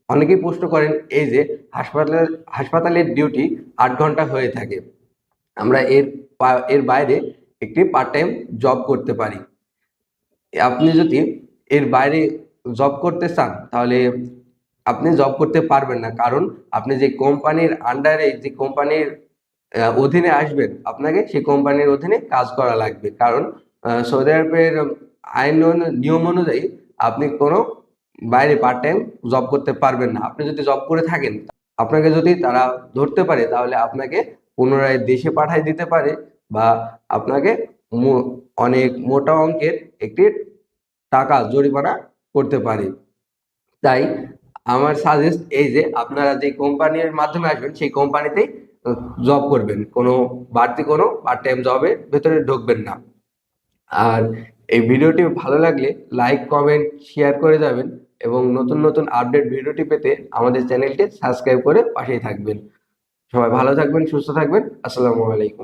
অনেকেই প্রশ্ন করেন এই যে হাসপাতালের ডিউটি 8 ঘন্টা হয়ে থাকে, আমরা এর বাইরে একটি পার্ট টাইম জব করতে পারি। আপনি যদি এর বাইরে জব করতে চান তাহলে আপনি জব করতে পারবেন না, কারণ আপনি যে কোম্পানির আন্ডারে, যে কোম্পানির অধীনে আসবেন, আপনাকে সেই কোম্পানির অধীনে কাজ করা লাগবে। কারণ সৌদি আরবের আইন নিয়ম অনুযায়ী আপনি কোনো বাইরে পার্ট টাইম জব করতে পারবেন না। আপনি যদি জব করে থাকেন, আপনাকে যদি তারা ধরতে পারে তাহলে আপনাকে পুনরায় দেশে পাঠিয়ে দিতে পারে, বা আপনাকে অনেক মোটা অঙ্কের একটি টাকা জরিমানা করতে পারে। তাই আমার সাজেস্ট এই যে আপনারা যে কোম্পানির মাধ্যমে আসবেন সেই কোম্পানিতেই জব করবেন, কোনো বাড়তি কোনো পার্ট টাইম জবের ভেতরে ঢুকবেন না। আর এই ভিডিওটি ভালো লাগলে লাইক, কমেন্ট, শেয়ার করে যাবেন, এবং নতুন নতুন আপডেট ভিডিওটি পেতে আমাদের চ্যানেলটি সাবস্ক্রাইব করে পাশেই থাকবেন। সবাই ভালো থাকবেন, সুস্থ থাকবেন। আসসালামু আলাইকুম।